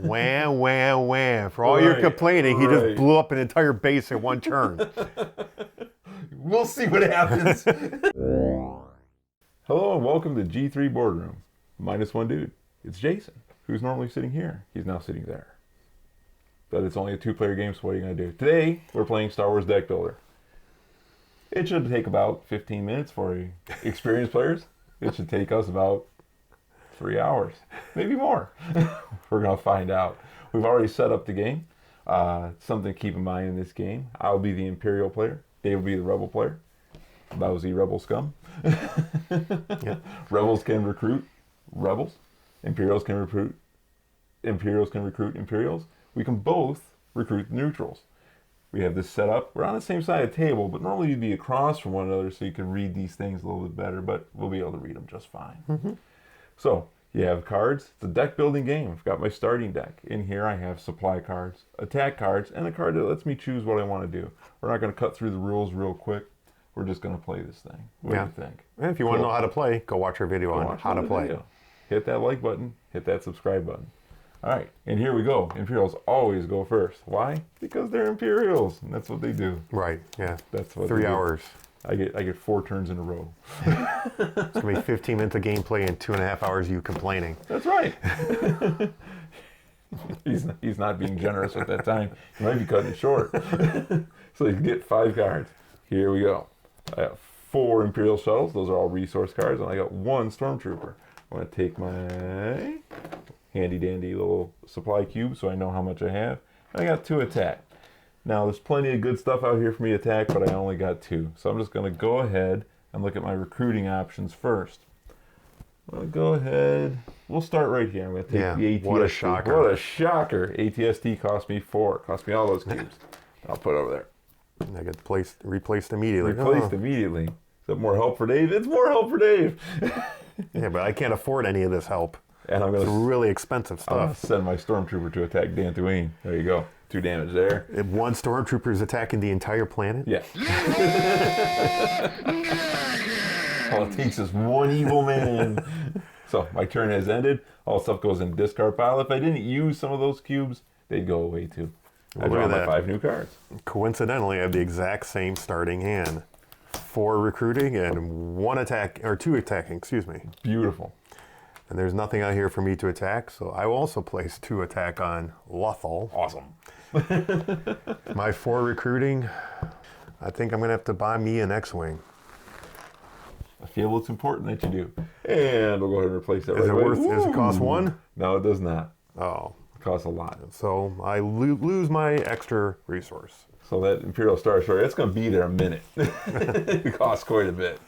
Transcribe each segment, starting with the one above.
Wham, wham, wham. For all your complaining, he just blew up an entire base in one turn. We'll see what happens. Hello and welcome to G3 Boardroom. Minus one dude. It's Jason, who's normally sitting here. He's now sitting there. But it's only a two-player game, so what are you going to do? Today, we're playing Star Wars Deckbuilder. It should take about 15 minutes for experienced players. It should take us about 3 hours, maybe more. We're going to find out. We've already set up the game. Something to keep in mind in this game. I'll be the Imperial player. Dave will be the Rebel player. Lousy Rebel scum. Yep. Rebels can recruit Rebels. Imperials can recruit Imperials. We can both recruit neutrals. We have this set up. We're on the same side of the table, but normally you'd be across from one another so you can read these things a little bit better, but we'll be able to read them just fine. Mm-hmm. So, you have cards. It's a deck building game. I've got my starting deck. In here I have supply cards, attack cards, and a card that lets me choose what I want to do. We're not going to cut through the rules real quick. We're just going to play this thing. What do you think? And if you want to know how to play, go watch our video on how to play. Video. Hit that like button. Hit that subscribe button. All right, and here we go. Imperials always go first. Why? Because they're Imperials, and that's what they do. Right, yeah. That's what 3 hours. I get 4 turns in a row. It's going to be 15 minutes of gameplay and 2.5 hours of you complaining. That's right. He's not being generous with that time. He might be cutting it short. So you get 5 cards. Here we go. I have 4 Imperial shuttles. Those are all resource cards, and I got 1 Stormtrooper. I'm going to take my handy dandy little supply cube so I know how much I have. And I got 2 attack. Now there's plenty of good stuff out here for me to attack, but I only got 2. So I'm just going to go ahead and look at my recruiting options first. I'm going to go ahead. We'll start right here. I'm going to take the ATST. What a shocker. What a shocker. ATST cost me 4. Cost me all those cubes. I'll put it over there. I get replaced immediately. Replaced immediately. Is that more help for Dave? It's more help for Dave. Yeah, but I can't afford any of this help. And I'm going it's really expensive stuff. I'm going to send my Stormtrooper to attack Dantooine. There you go. 2 damage there. If 1 Stormtrooper is attacking the entire planet? Yeah. All it takes is 1 evil man. So my turn has ended. All stuff goes in the discard pile. If I didn't use some of those cubes, they'd go away too. I draw my 5 new cards. Coincidentally, I have the exact same starting hand. 4 recruiting and 1 attack, or 2 attacking, excuse me. Beautiful. And there's nothing out here for me to attack, so I will also place 2 attack on Lothal. Awesome. My 4 recruiting, I think I'm going to have to buy me an X-Wing. I feel it's important that you do. And we'll go ahead and replace that right away. Does it cost 1? No, it does not. Oh. It costs a lot. So I lose my extra resource. So that Imperial Star Destroyer, it's going to be there a minute. It costs quite a bit.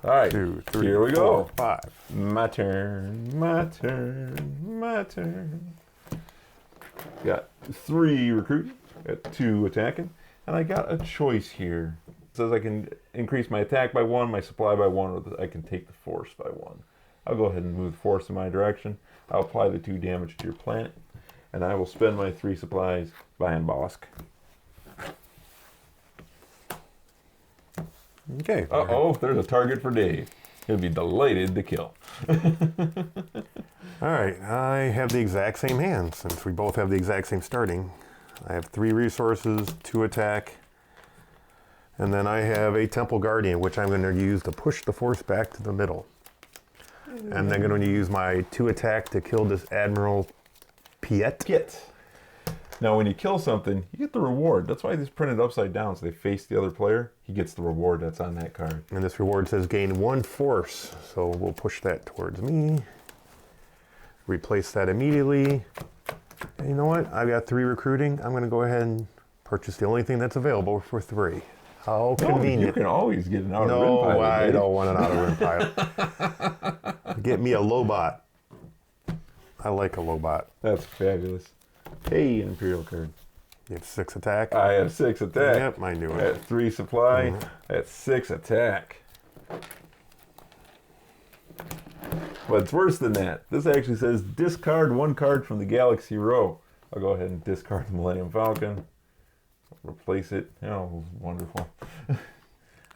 All right, 2, 3, here we 4, go. 5. My turn, my turn, my turn. Got 3 recruiting, got 2 attacking, and I got a choice here. It says I can increase my attack by 1, my supply by 1, or I can take the force by 1. I'll go ahead and move the force in my direction. I'll apply the 2 damage to your planet, and I will spend my 3 supplies buying Bosk. Okay. Uh-oh, there's a target for Dave. He'll be delighted to kill. All right, I have the exact same hand since we both have the exact same starting. I have 3 resources, 2 attack, and then I have a Temple Guardian, which I'm going to use to push the force back to the middle. And then I'm going to use my 2 attack to kill this Admiral Piet. Now, when you kill something, you get the reward. That's why it's printed upside down, so they face the other player. He gets the reward that's on that card. And this reward says gain 1 force, so we'll push that towards me. Replace that immediately. And you know what? I've got 3 recruiting. I'm going to go ahead and purchase the only thing that's available for 3. How convenient. You can always get an outer rim pilot. No, I don't want an outer rim pilot. Get me a Lobot. I like a Lobot. That's fabulous. Hey, an Imperial card. You have 6 attack? I have 6 attack. Yep, I knew it. I have 3 supply. I have 6 attack. But it's worse than that. This actually says discard 1 card from the Galaxy row. I'll go ahead and discard the Millennium Falcon. Replace it. Oh, wonderful.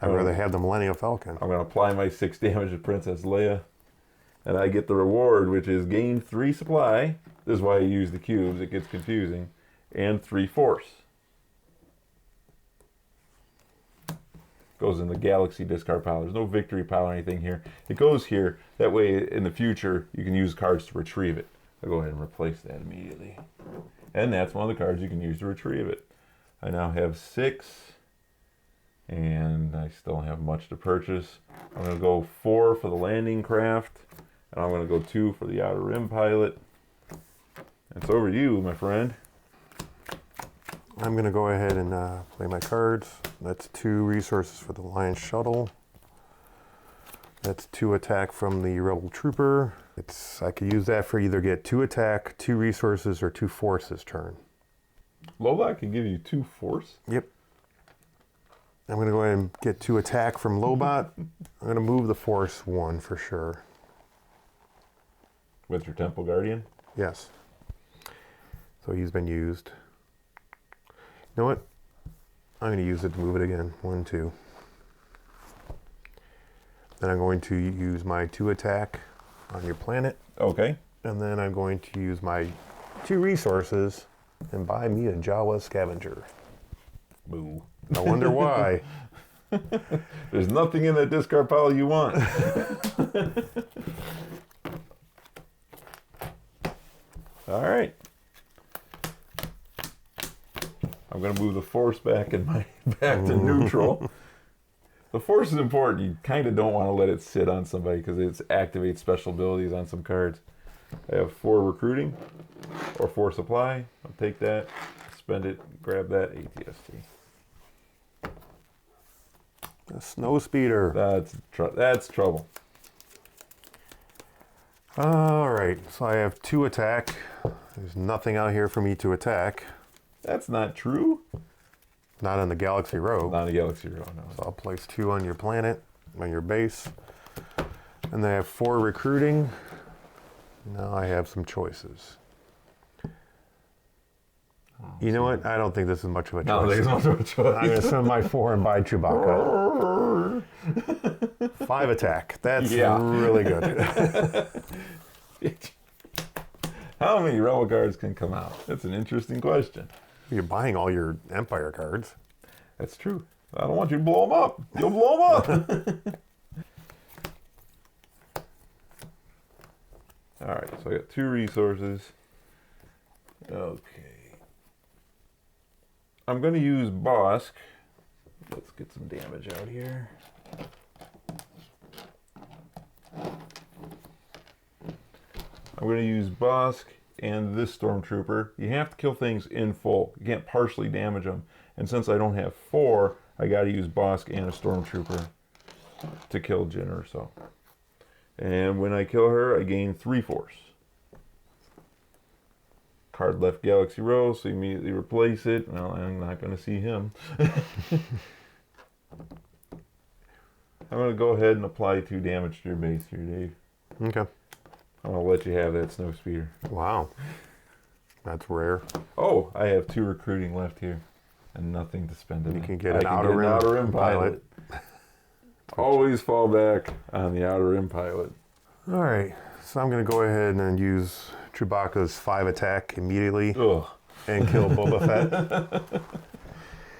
I'd rather have the Millennium Falcon. I'm going to apply my 6 damage to Princess Leia. And I get the reward, which is gain 3 supply. This is why I use the cubes. It gets confusing. And 3 force. Goes in the galaxy discard pile. There's no victory pile or anything here. It goes here. That way, in the future, you can use cards to retrieve it. I'll go ahead and replace that immediately. And that's one of the cards you can use to retrieve it. I now have 6. And I still have much to purchase. I'm going to go 4 for the landing craft. And I'm going to go 2 for the outer rim pilot. It's over to you, my friend. I'm going to go ahead and play my cards. That's 2 resources for the Lion Shuttle. That's 2 attack from the Rebel Trooper. I could use that for either get 2 attack, 2 resources, or 2 force this turn. Lobot can give you 2 force? Yep. I'm going to go ahead and get 2 attack from Lobot. I'm going to move the force 1 for sure. With your Temple Guardian? Yes. So he's been used. You know what? I'm going to use it to move it again. 1, 2. Then I'm going to use my 2 attack on your planet. Okay. And then I'm going to use my 2 resources and buy me a Jawa scavenger. Boo. I wonder why. There's nothing in that discard pile you want. All right. I'm going to move the force back back to neutral. The force is important. You kind of don't want to let it sit on somebody because it activates special abilities on some cards. I have 4 recruiting or 4 supply. I'll take that, spend it, grab that ATST. A snow speeder. That's trouble. All right, so I have 2 attack. There's nothing out here for me to attack. That's not true. Not on the Galaxy Row. Not a Galaxy Row, no. So I'll place 2 on your planet, on your base. And then I have 4 recruiting. Now I have some choices. You know what? I don't think this is much of a choice. No, there's much of a choice. I'm going to spend my 4 and buy Chewbacca. 5 attack. That's really good. How many Rebel cards can come out? That's an interesting question. You're buying all your Empire cards. That's true. I don't want you to blow them up. You'll blow them up. All right, so I got 2 resources. Okay. I'm going to use Bosk. Let's get some damage out here. I'm going to use Bosk and this Stormtrooper. You have to kill things in full. You can't partially damage them. And since I don't have 4, I got to use Bosk and a Stormtrooper to kill Jyn Erso. And when I kill her, I gain 3 force. Card left Galaxy Row, so immediately replace it. Well, I'm not going to see him. I'm going to go ahead and apply 2 damage to your base here, Dave. Okay. I'm going to let you have that snow speeder. Wow. That's rare. Oh, I have 2 recruiting left here. And nothing to spend it. You can get an outer rim pilot. Always fall back on the outer rim pilot. All right. So I'm going to go ahead and use Chewbacca's 5 attack immediately. Ugh. And kill Boba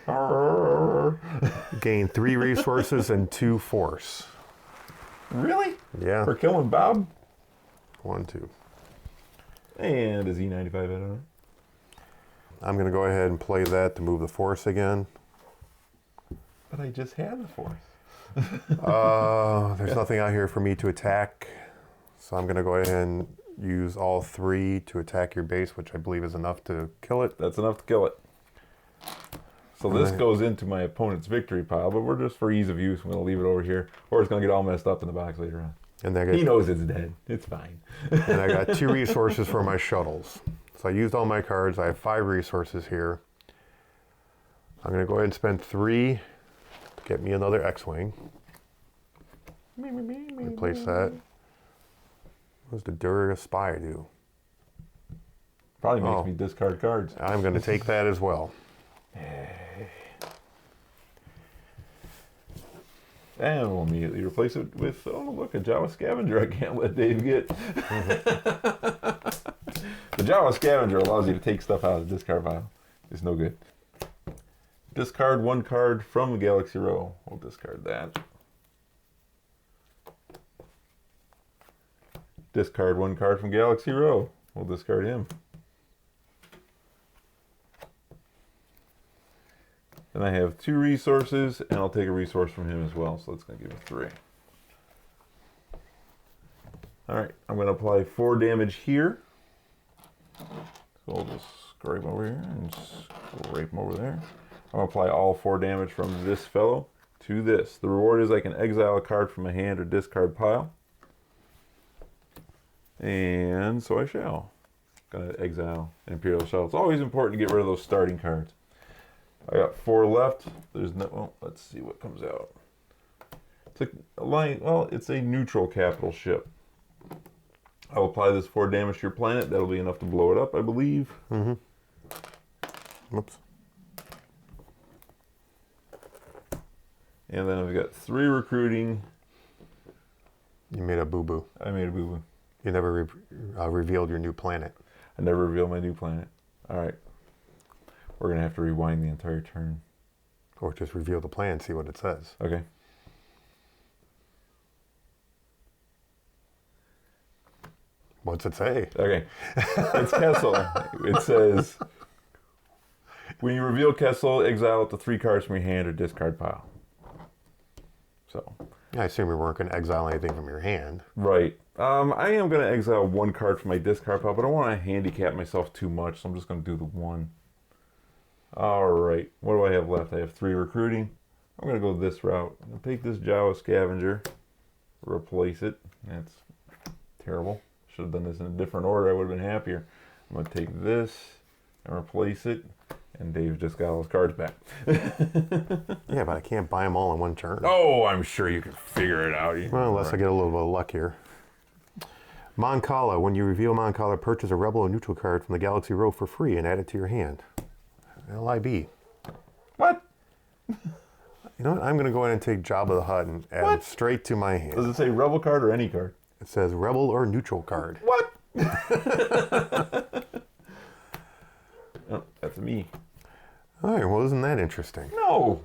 Fett. Gain 3 resources and 2 force. Really? Yeah. For killing Bob? 1, 2. And a Z95 head on it. I'm going to go ahead and play that to move the force again. But I just had the force. There's nothing out here for me to attack. So I'm going to go ahead and use all 3 to attack your base, which I believe is enough to kill it. That's enough to kill it. So this goes into my opponent's victory pile, but we're just for ease of use, I'm going to leave it over here, or it's going to get all messed up in the box later on. And He knows it's dead. It's fine. And I got 2 resources for my shuttles. So I used all my cards. I have 5 resources here. I'm going to go ahead and spend 3 to get me another X-Wing. Replace that. What does the Dura Spy do? Probably makes me discard cards. I'm going to take that as well. And we'll immediately replace it with, oh, look, a Jawa Scavenger I can't let Dave get. The Jawa Scavenger allows you to take stuff out of the discard pile. It's no good. Discard 1 card from the Galaxy row. We'll discard that. Discard 1 card from Galaxy row. We'll discard him. Then I have 2 resources, and I'll take a resource from him as well, so that's going to give me 3. Alright, I'm going to apply 4 damage here. So I'll just scrape over here and scrape him over there. I'm going to apply all 4 damage from this fellow to this. The reward is I can exile a card from a hand or discard pile. And so I shall. Gonna exile Imperial Shell. It's always important to get rid of those starting cards. I got 4 left. There's no. Well, let's see what comes out. It's a line. Well, it's a neutral capital ship. I'll apply this 4 damage to your planet. That'll be enough to blow it up, I believe. Mm-hmm. Whoops. And then I've got 3 recruiting. You made a boo-boo. I made a boo-boo. You never revealed your new planet. I never revealed my new planet. All right. We're going to have to rewind the entire turn. Or just reveal the plan, see what it says. Okay. What's it say? Okay. It's Kessel. It says, when you reveal Kessel, exile up to 3 cards from your hand or discard pile. So. I assume you weren't going to exile anything from your hand. Right. I am going to exile 1 card from my discard pile, but I don't want to handicap myself too much, so I'm just going to do the 1. All right. What do I have left? I have 3 recruiting. I'm going to go this route. I'm going to take this Jawa Scavenger, replace it. That's terrible. Should have done this in a different order. I would have been happier. I'm going to take this and replace it. And Dave just got all his cards back. Yeah, but I can't buy them all in one turn. Oh, I'm sure you can figure it out. Well, unless I get a little bit of luck here. Moncala. When you reveal Moncala, purchase a rebel or neutral card from the Galaxy row for free and add it to your hand. LIB. What? You know what? I'm going to go ahead and take Jabba the Hutt and add it straight to my hand. Does it say rebel card or any card? It says rebel or neutral card. What? Oh, that's me. All right, well, isn't that interesting? No.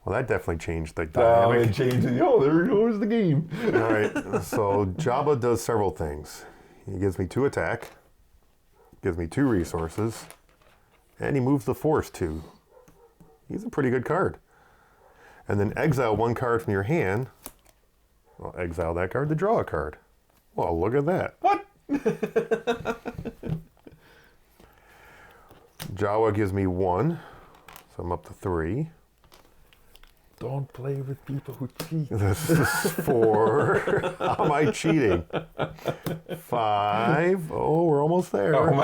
Well, that definitely changed the Oh, dynamic. it changed it. Oh, there goes the game. All right, so Jabba does several things. He gives me 2 attack, gives me 2 resources, and he moves the Force 2. He's a pretty good card. And then exile 1 card from your hand. Well, exile that card to draw a card. Well, look at that. What? Jawa gives me 1, so I'm up to 3. Don't play with people who cheat. This is 4. How am I cheating? 5. Oh, we're almost there. How am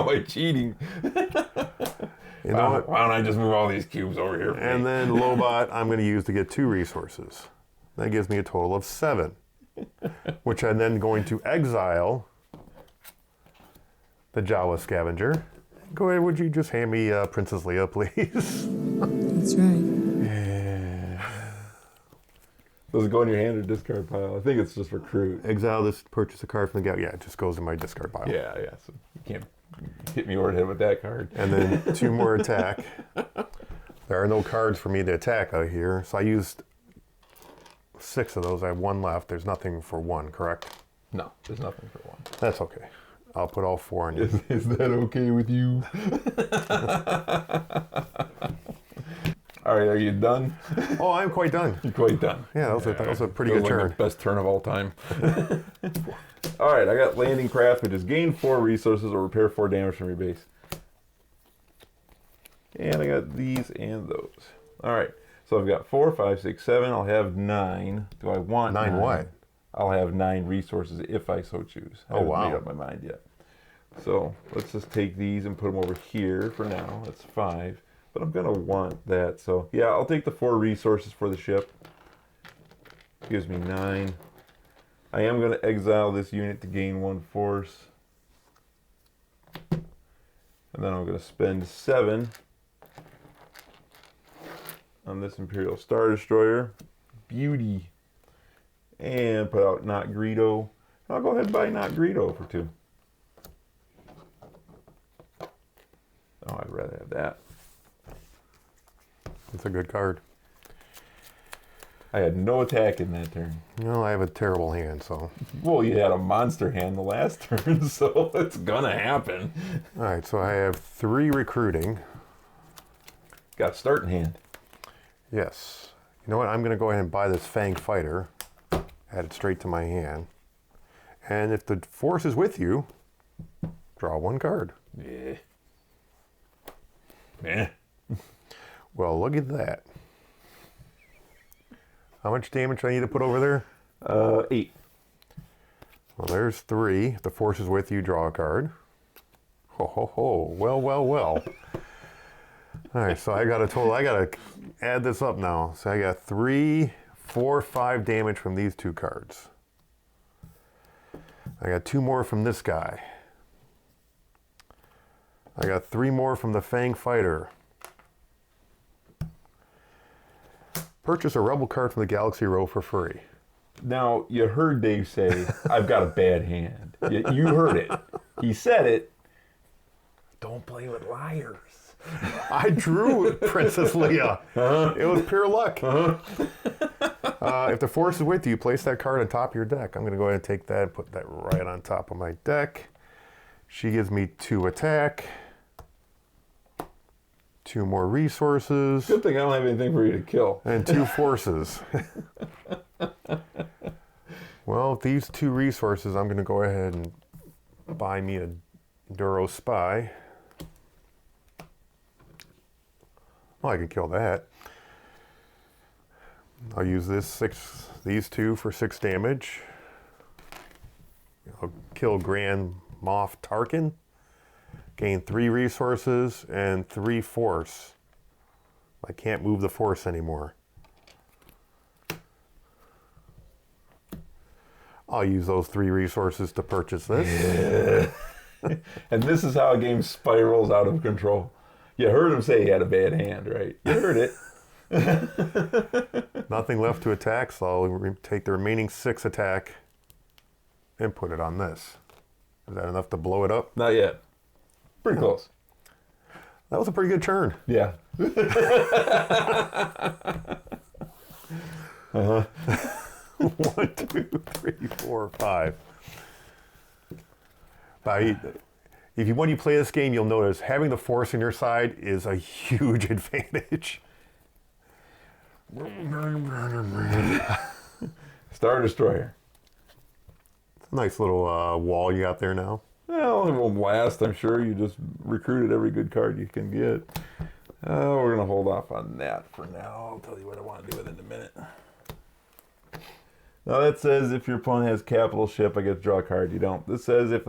I cheating? You know what? Why don't I just move all these cubes over here? And then Lobot, I'm going to use to get 2 resources. That gives me a total of 7, which I'm then going to exile the Jawa Scavenger. Go ahead, would you just hand me Princess Leia, please? That's right. Yeah. Does it go in your hand or discard pile? I think it's just recruit. Exile this, purchase a card from the gallery. Yeah, it just goes in my discard pile. Yeah. So you can't hit me over the head with that card. And then 2 more attack. There are no cards for me to attack out here, so I used 6 of those. I have 1 left. There's nothing for 1, correct? No, there's nothing for 1. That's okay. I'll put all 4 on you. Is that okay with you? All right, are you done? Oh, I'm quite done. You're quite done. Yeah, that was a pretty Feels good like turn. the best turn of all time. All right, I got landing craft, which is gain 4 resources or repair 4 damage from your base. And I got these and those. All right, so I've got 4, 5, 6, 7. I'll have 9. Do I want 9 what? I'll have 9 resources if I so choose. I haven't made up my mind yet. So let's just take these and put them over here for now. That's 5. But I'm going to want that. So yeah, I'll take the 4 resources for the ship. Gives me 9. I am going to exile this unit to gain 1 force. And then I'm going to spend 7 on this Imperial Star Destroyer. Beauty. And put out Not Greedo. I'll go ahead and buy Not Greedo for 2. Oh, I'd rather have that. It's a good card. I had no attack in that turn. No, I have a terrible hand, so. Well, you had a monster hand the last turn, so it's gonna happen. All right, so I have 3 recruiting. Got a starting hand. Yes. You know what? I'm going to go ahead and buy this Fang Fighter. Add it straight to my hand. And if the force is with you, draw 1 card. Yeah. Yeah. Well, look at that. How much damage do I need to put over there? 8. Well, there's 3. If the force is with you, draw a card. Ho, ho, ho. Well, well, well. All right, so I got a total. I got to add this up now. So I got 3, 4, 5 damage from these 2 cards. I got 2 more from this guy. I got 3 more from the Fang Fighter. Purchase a Rebel card from the Galaxy Row for free. Now, you heard Dave say, I've got a bad hand. You heard it. He said it. Don't play with liars. I drew Princess Leia. It was pure luck. If the force is with you, place that card on top of your deck. I'm going to go ahead and take that and put that right on top of my deck. She gives me 2 attack, 2 more resources, Good thing I don't have anything for you to kill. and 2 forces. Well, these 2 resources, I'm going to go ahead and buy me a Duro Spy. Well, I can kill that. I'll use these 2 for 6 damage. I'll kill Grand Moff Tarkin. Gain 3 resources and 3 force. I can't move the force anymore. I'll use those 3 resources to purchase this. Yeah. And this is how a game spirals out of control. You heard him say he had a bad hand, right? You heard it. Nothing left to attack, so I'll take the remaining 6 attack and put it on this. Is that enough to blow it up? Not yet. Pretty close. That was a pretty good turn. Yeah. 1, 2, 3, 4, 5. When you play this game, you'll notice having the force on your side is a huge advantage. Star Destroyer. It's a nice little wall you got there now. Well, it won't last, I'm sure. You just recruited every good card you can get. We're going to hold off on that for now. I'll tell you what I want to do with it in a minute. Now that says if your opponent has capital ship, I get to draw a card. You don't. This says if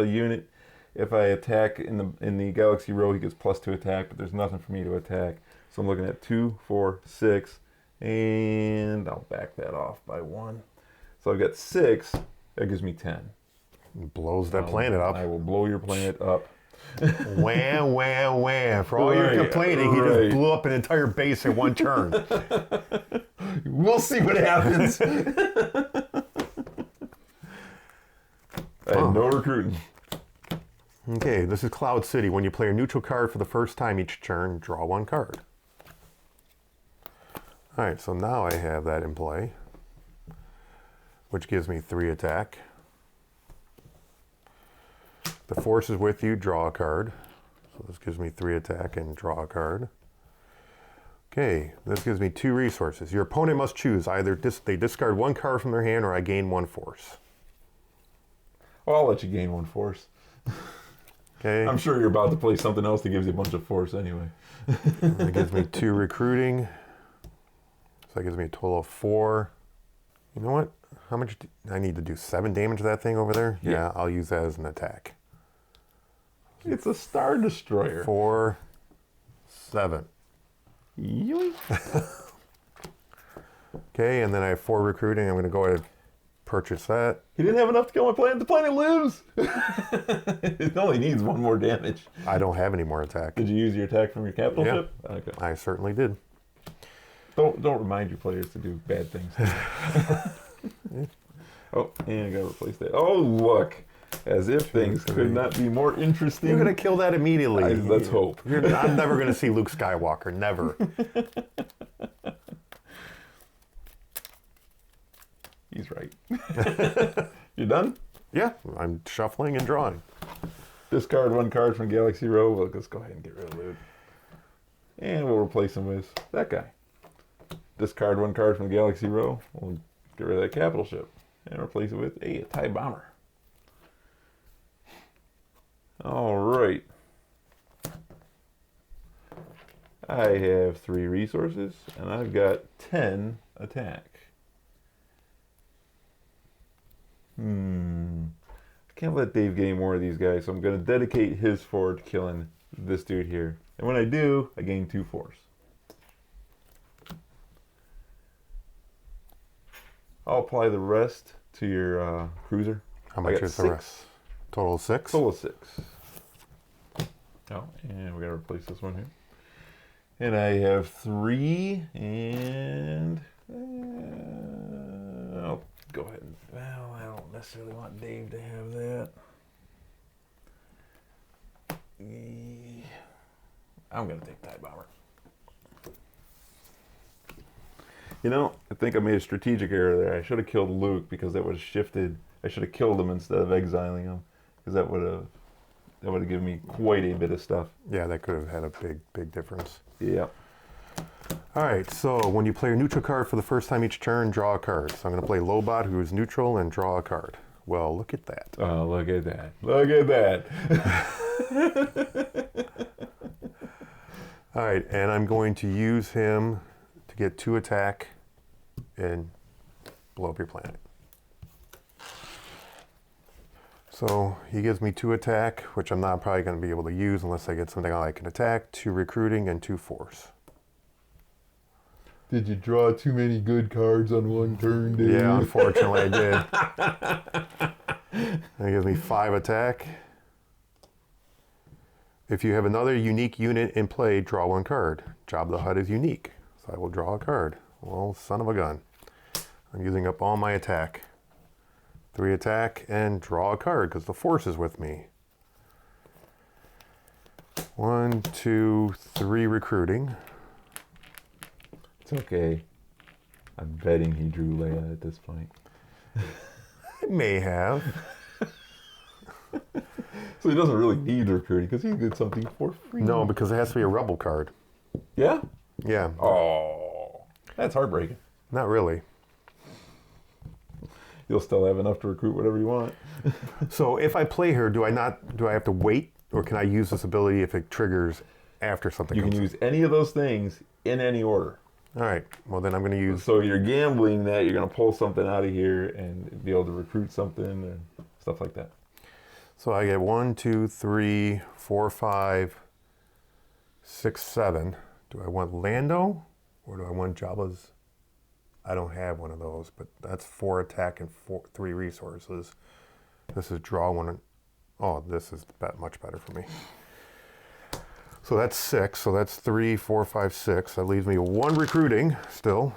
I attack in the Galaxy Row, he gets +2 attack, but there's nothing for me to attack. So I'm looking at 2, 4, 6, and I'll back that off by 1. So I've got 6. That gives me 10. Blows that planet up. I will blow your planet up. Wham, wham, wham. For all your complaining, he just blew up an entire base in 1 turn. We'll see what happens. I had no recruiting. Okay, this is Cloud City. When you play a neutral card for the first time each turn, draw 1 card. All right, so now I have that in play, which gives me 3 attack. The force is with you, draw a card. So this gives me 3 attack and draw a card. Okay, this gives me 2 resources. Your opponent must choose either they discard 1 card from their hand or I gain 1 force. Well, I'll let you gain 1 force. Okay. I'm sure you're about to play something else that gives you a bunch of force anyway. That gives me 2 recruiting. So that gives me a total of 4. You know what? How much do I need to do? 7 damage to that thing over there? Yeah, I'll use that as an attack. It's a Star Destroyer. 4, 7. Yoink. Okay, and then I have 4 recruiting. I'm going to go ahead and purchase that. He didn't have enough to kill my planet. The planet lives. It only needs 1 more damage. I don't have any more attack. Did you use your attack from your capital Yeah. ship? Okay. I certainly did. Don't remind your players to do bad things. Oh, and I gotta replace that. Oh, look. As if things could not be more interesting. You're going to kill that immediately. Let's hope. I'm never going to see Luke Skywalker. Never. He's right. You done? Yeah, I'm shuffling and drawing. Discard 1 card from Galaxy Row. Well, let's go ahead and get rid of Luke. And we'll replace him with that guy. Discard 1 card from Galaxy Row. We'll get rid of that capital ship. And replace it with a TIE bomber. All right. I have 3 resources, and I've got 10 attack. I can't let Dave get any more of these guys, so I'm going to dedicate his 4 to killing this dude here. And when I do, I gain 2 force. I'll apply the rest to your cruiser. How much is the rest? Total 6? Total 6. Oh, and we got to replace this one here. And I have 3, and I'll go ahead and, well, I don't necessarily want Dave to have that. I'm going to take TIE Bomber. You know, I think I made a strategic error there. I should have killed Luke because that would have shifted. I should have killed him instead of exiling him because that would have given me quite a bit of stuff. Yeah, that could have had a big difference. Yeah. All right, so when you play a neutral card for the first time each turn, draw a card. So I'm going to play Lobot, who is neutral, and draw a card. Well, look at that. Oh, look at that. Look at that. All right, and I'm going to use him to get 2 attack and blow up your planet. So he gives me 2 attack, which I'm not probably going to be able to use unless I get something I can attack, 2 recruiting, and 2 force. Did you draw too many good cards on one turn, dude? Yeah, unfortunately I did. And he gives me 5 attack. If you have another unique unit in play, draw 1 card. Job of the HUD is unique, so I will draw a card. Well, son of a gun. I'm using up all my attack. 3 attack and draw a card because the force is with me. 1, 2, 3 recruiting. It's okay. I'm betting he drew Leia at this point. I may have. So he doesn't really need recruiting because he did something for free. No, because it has to be a rebel card. Yeah? Yeah. Oh, that's heartbreaking. Not really. You'll still have enough to recruit whatever you want. So if I play her, do I have to wait, or can I use this ability if it triggers after something You comes can use any of those things in any order. All right. Well, then I'm going to use... So you're gambling that you're going to pull something out of here and be able to recruit something and stuff like that. So I get 1, 2, 3, 4, 5, 6, 7. Do I want Lando, or do I want Jabba's? I don't have one of those, but that's 4 attack and 3 resources. This is draw 1. Oh, this is much better for me. So that's 6. So that's 3, 4, 5, 6. That leaves me 1 recruiting still.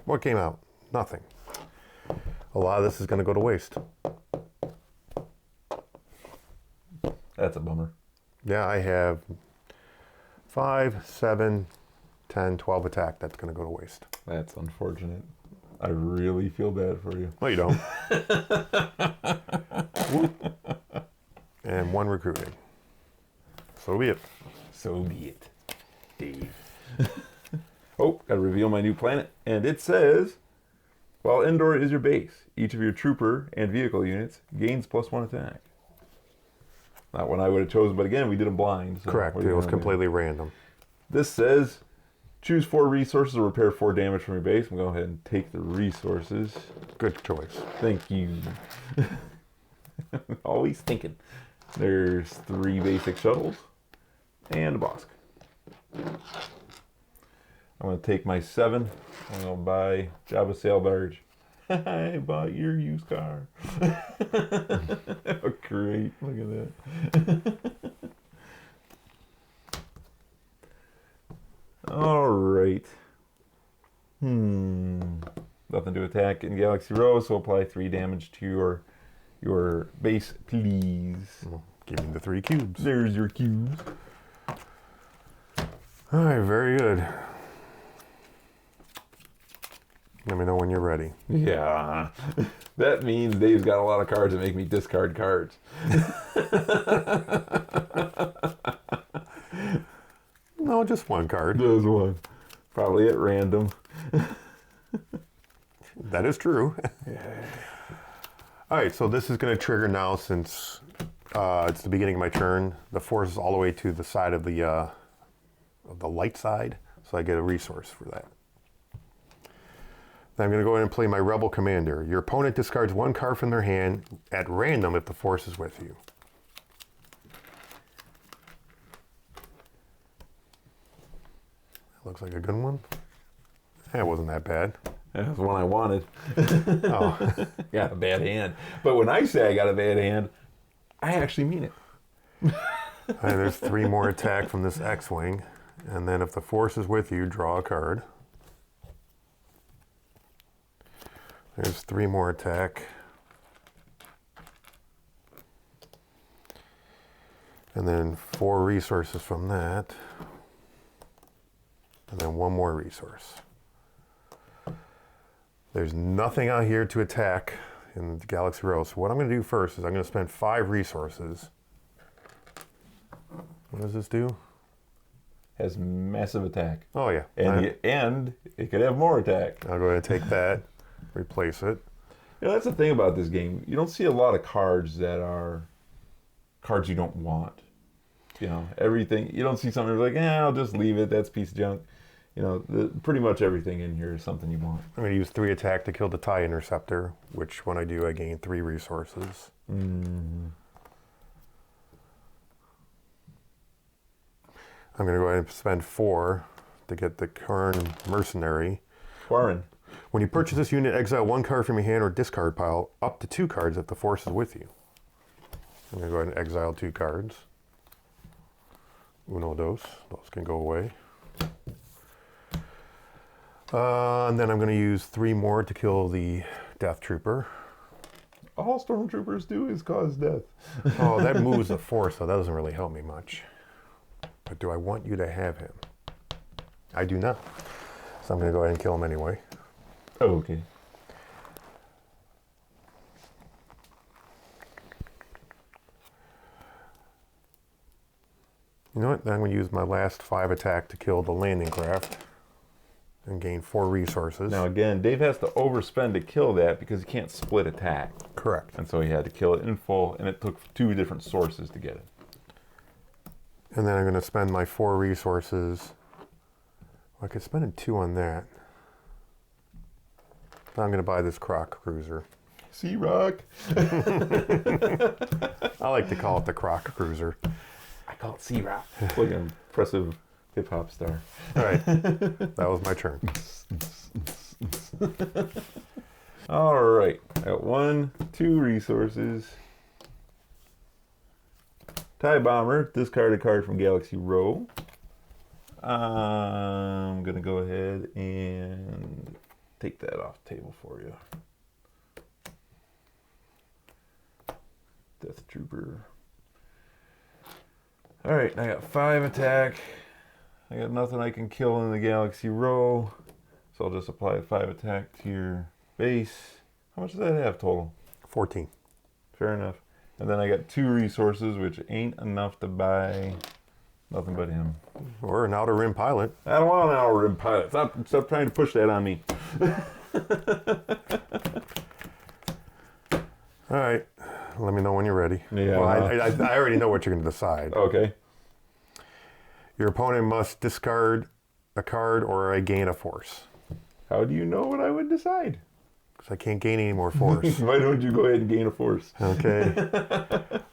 What came out? Nothing. A lot of this is going to go to waste. That's a bummer. Yeah, I have 5, 7, 10, 12 attack. That's going to go to waste. That's unfortunate. I really feel bad for you. No, you don't. And 1 recruiting. So be it. So be it, Dave. Oh, gotta reveal my new planet. And it says, while Endor is your base, each of your trooper and vehicle units gains +1 attack. Not one I would have chosen, but again, we did them blind. So Correct. It was completely random. This says, choose 4 resources or repair 4 damage from your base. I'm going to go ahead and take the resources. Good choice. Thank you. Always thinking. There's 3 basic shuttles and a Bosk. I'm going to take my 7. I'm going to buy Jabba Sail Barge. I bought your used car. Oh, great. Look at that. All right. Nothing to attack in Galaxy Row, so apply 3 damage to your base, please. Well, give me the 3 cubes. There's your cubes. All right, very good. Let me know when you're ready. Yeah. That means Dave's got a lot of cards that make me discard cards. No, just 1 card. There's one. Probably at random. That is true. All right, so this is going to trigger now since it's the beginning of my turn. The force is all the way to the side of the light side, so I get a resource for that. Then I'm going to go ahead and play my Rebel Commander. Your opponent discards 1 card from their hand at random if the force is with you. Looks like a good one. That wasn't that bad. That was the one I wanted. Oh. Got a bad hand. But when I say I got a bad hand, I actually mean it. All right, there's 3 more attack from this X-Wing. And then if the force is with you, draw a card. There's 3 more attack. And then 4 resources from that. And then 1 more resource. There's nothing out here to attack in the Galaxy Row. So what I'm going to do first is I'm going to spend 5 resources. What does this do? Has massive attack. Oh, yeah. And it could have more attack. I'll go ahead and take that, replace it. You know, that's the thing about this game. You don't see a lot of cards that are cards you don't want. You know, everything. You don't see something like, I'll just leave it. That's a piece of junk. You know, pretty much everything in here is something you want. I'm going to use 3 attack to kill the TIE Interceptor, which when I do, I gain 3 resources. I'm going to go ahead and spend 4 to get the Karn Mercenary. Warren. When you purchase this unit, exile 1 card from your hand or discard pile, up to 2 cards if the force is with you. I'm going to go ahead and exile 2 cards. Uno, dos. Those can go away. And then I'm going to use 3 more to kill the Death Trooper. All stormtroopers do is cause death. Oh, that moves the force, so that doesn't really help me much. But do I want you to have him? I do not. So I'm going to go ahead and kill him anyway. Oh, okay. You know what? Then I'm going to use my last 5 attack to kill the landing craft and gain 4 resources. Now again, Dave has to overspend to kill that because he can't split attack. Correct. And so he had to kill it in full, and it took 2 different sources to get it. And then I'm going to spend my 4 resources. Well, I could spend 2 on that. But I'm going to buy this Croc Cruiser. Sea Rock. I like to call it the Croc Cruiser. I call it Sea Rock. Like an impressive hip-hop star. All right. That was my turn. All right. Got 1, 2 resources. TIE Bomber. Discard a card from Galaxy Row. I'm going to go ahead and take that off the table for you. Death Trooper. All right, I got 5 attack. I got nothing I can kill in the Galaxy Row, so I'll just apply 5 attack to your base. How much does that have total? 14. Fair enough. And then I got 2 resources, which ain't enough to buy nothing but him. Or an Outer Rim Pilot. I don't want an Outer Rim Pilot. Stop trying to push that on me. All right. Let me know when you're ready. Yeah. Well, I already know what you're going to decide. Okay. Your opponent must discard a card or I gain a force. How do you know what I would decide? Because I can't gain any more force. Why don't you go ahead and gain a force? Okay.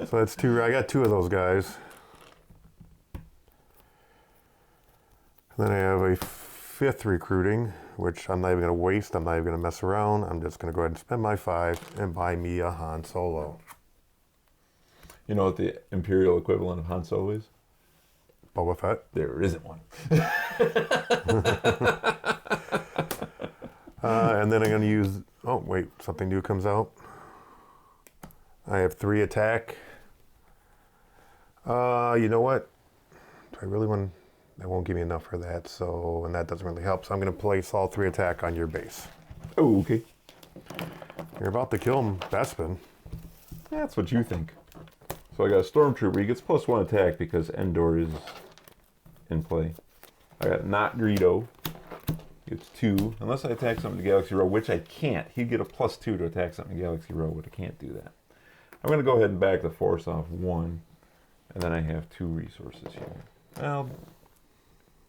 So that's 2. I got 2 of those guys. And then I have a 5th recruiting, which I'm not even going to waste. I'm not even going to mess around. I'm just going to go ahead and spend my 5 and buy me a Han Solo. You know what the Imperial equivalent of Han Solo is? Boba Fett. There isn't one. And then I'm going to use... Oh, wait. Something new comes out. I have 3 attack. You know what? Do I really want... That won't give me enough for that, so... And that doesn't really help, so I'm going to place all 3 attack on your base. Oh, okay. You're about to kill Bespin. That's what you think. So I got a Stormtrooper. He gets +1 attack because Endor is in play. I got Not Greedo. It's 2. Unless I attack something in Galaxy Row, which I can't. He'd get a +2 to attack something in Galaxy Row, but I can't do that. I'm going to go ahead and back the Force off 1. And then I have 2 resources here. Well,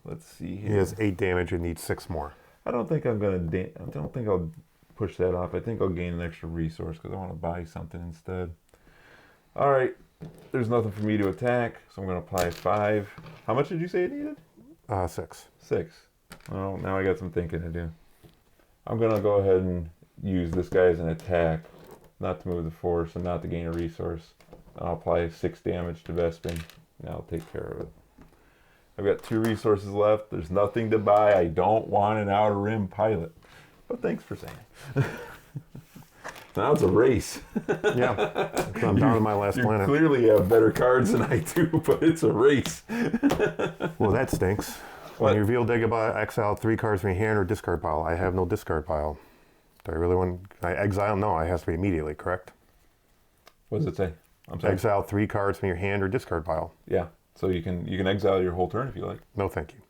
let's see here. He has 8 damage and needs 6 more. I don't think I'm going to... I don't think I'll push that off. I think I'll gain an extra resource because I want to buy something instead. All right. There's nothing for me to attack, so I'm going to apply 5. How much did you say it needed? 6. 6. Well, now I got some thinking to do. I'm going to go ahead and use this guy as an attack, not to move the Force and not to gain a resource. I'll apply 6 damage to Bespin. Now I'll take care of it. I've got 2 resources left. There's nothing to buy. I don't want an Outer Rim pilot. But thanks for saying. Now it's a race. Yeah. I'm down to my last You planet. clearly have better cards than I do, but it's a race. Well, that stinks. When you reveal Deckbuilder, exile 3 cards from your hand or discard pile. I have no discard pile. Do I really want... I exile? No, it has to be immediately, correct? What does it say? I'm sorry. Exile 3 cards from your hand or discard pile. Yeah. So you can exile your whole turn if you like. No, thank you.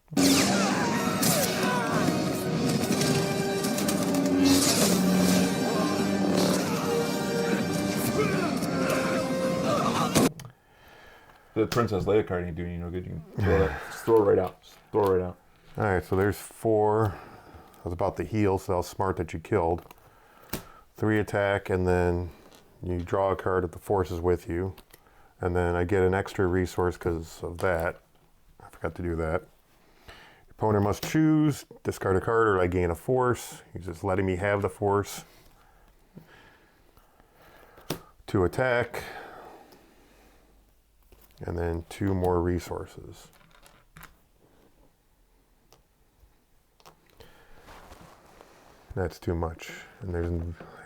The Princess Leia card ain't doing you no good. You can throw that. Just throw it right out. Just throw it right out. All right, so there's 4. I was about to heal, so that was smart that you killed. 3 attack, and then you draw a card if the Force is with you. And then I get an extra resource because of that. I forgot to do that. Your opponent must choose, discard a card, or I gain a Force. He's just letting me have the Force. 2 attack. And then 2 more resources. That's too much. And I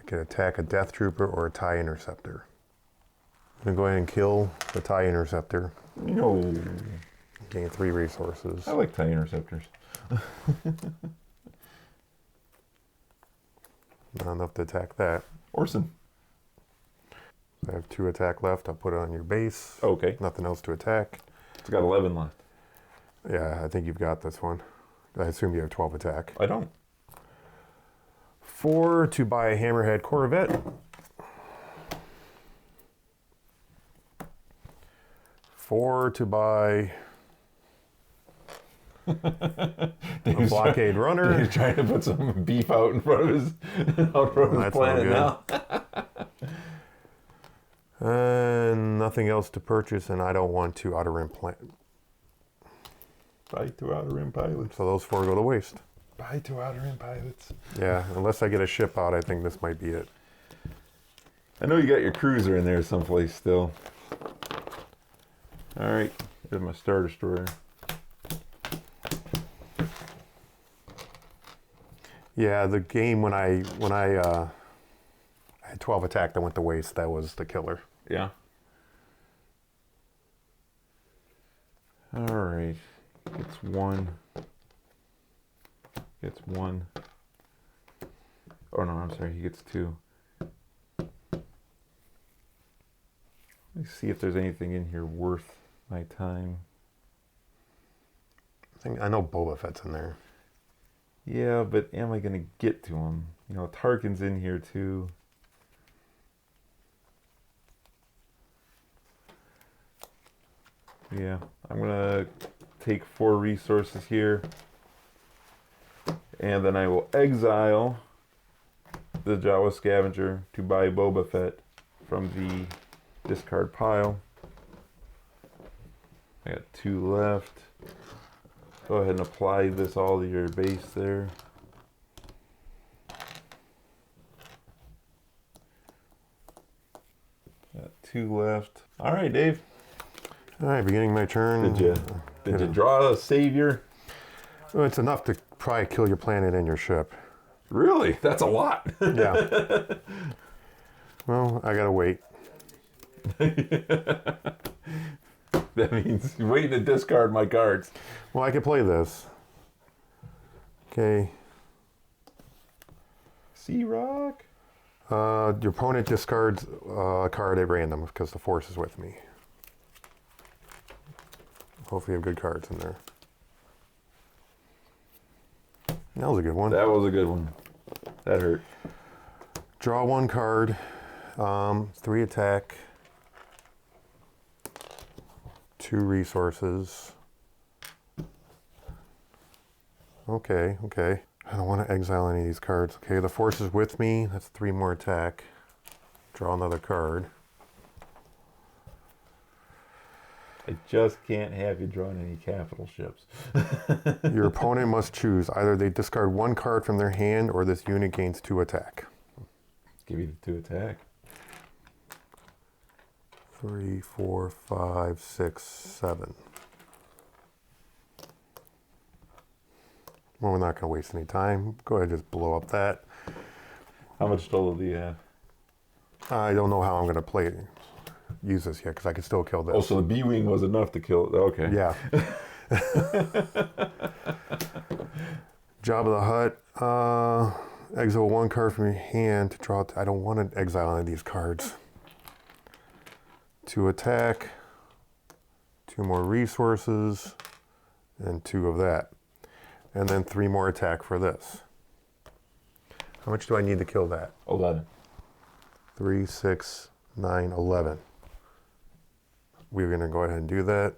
can attack a Death Trooper or a TIE Interceptor. I'm going to go ahead and kill the TIE Interceptor. No. Gain 3 resources. I like TIE Interceptors. Not enough to attack that. Orson. I have 2 attack left. I'll put it on your base. Okay. Nothing else to attack. It's got 11 left. Yeah, I think you've got this one. I assume you have 12 attack. I don't. 4 to buy a Hammerhead Corvette. 4 to buy a Blockade Runner. He's trying to put some beef out in front of his, That's planet no now. And nothing else to purchase, and I don't want to Outer Rim plant. Buy 2 Outer Rim pilots. So those 4 go to waste. Buy 2 Outer Rim pilots. Yeah, unless I get a ship out, I think this might be it. I know you got your cruiser in there someplace still. All right, there's my Star Destroyer. Yeah, the game when I had 12 attack that went to waste, that was the killer. Yeah. All right, gets 1. Gets 1. Oh no, I'm sorry, he gets 2. Let me see if there's anything in here worth my time. I know Boba Fett's in there. Yeah, but am I going to get to him? You know, Tarkin's in here too. Yeah, I'm going to take 4 resources here. And then I will exile the Jawa Scavenger to buy Boba Fett from the discard pile. I got 2 left. Go ahead and apply this all to your base there. Got 2 left. All right, Dave. All right, beginning my turn. Did you? Did you draw a savior? Well, it's enough to probably kill your planet and your ship. Really? That's a lot. Yeah. Well, I gotta wait. That means waiting to discard my cards. Well, I could play this. Okay. Sea Rock? Your opponent discards a card at random because the force is with me. Hopefully you have good cards in there. That was a good one. That was a good one. That hurt. Draw one card. 3 attack. 2 resources. Okay. I don't want to exile any of these cards. Okay, the force is with me. That's 3 more attack. Draw another card. I just can't have you drawing any capital ships. Your opponent must choose. Either they discard 1 card from their hand or this unit gains 2 attack. Give you the 2 attack. 3, 4, 5, 6, 7. Well, we're not going to waste any time. Go ahead and just blow up that. How much total do you have? I don't know how I'm going to use this yet because I can still kill this. Oh, so the B-Wing was enough to kill it. Okay. Yeah. Job of the Hutt. Exile 1 card from your hand to draw. I don't want to exile any of these cards. 2 attack. 2 more resources. And 2 of that. And then 3 more attack for this. How much do I need to kill that? 11. 3, 6, 9, 11. We're going to go ahead and do that.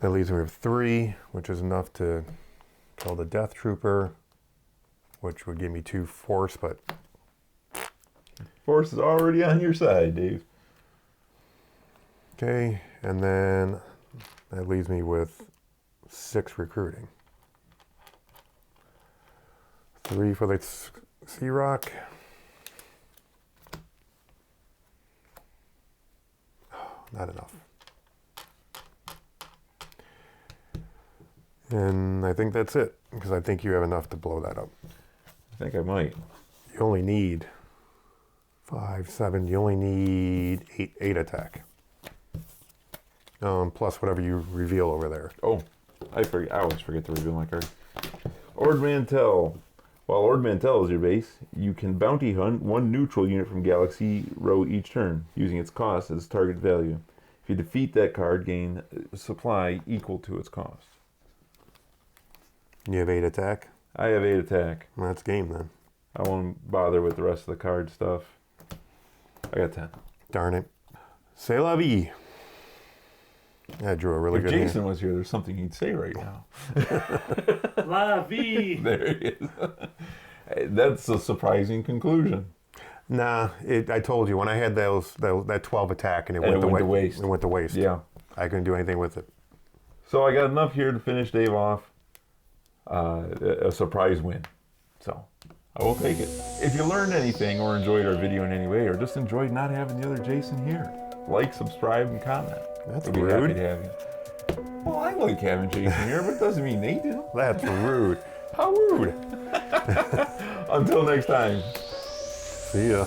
That leaves me with 3, which is enough to kill the Death Trooper, which would give me 2 force, but Force is already on your side, Dave. okay. And then that leaves me with 6 recruiting. 3 for the Sea Rock. Oh, not enough. And I think that's it, because I think you have enough to blow that up. I think I might. You only need 5, 7, you only need 8 attack. Plus whatever you reveal over there. Oh, I always forget to reveal my card. Ord Mantell. While Ord Mantell is your base, you can bounty hunt 1 neutral unit from Galaxy Row each turn, using its cost as target value. If you defeat that card, gain supply equal to its cost. You have 8 attack? I have 8 attack. Well, that's game then. I won't bother with the rest of the card stuff. I got 10. Darn it. C'est la vie. I drew a really If good Jason hand. was here, there's something he'd say right now. La vie. There he is. That's a surprising conclusion. Nah, I told you, when I had that 12 attack and it And went, it went to waste. It went to waste. Yeah. I couldn't do anything with it. So I got enough here to finish Dave off. A surprise win. So I will take it. If you learned anything or enjoyed our video in any way, or just enjoyed not having the other Jason here, like, subscribe, and comment. That's We'd be rude. happy to have you. Well, I like having Jason here, but it doesn't mean they do. That's rude. How rude. Until next time. See ya.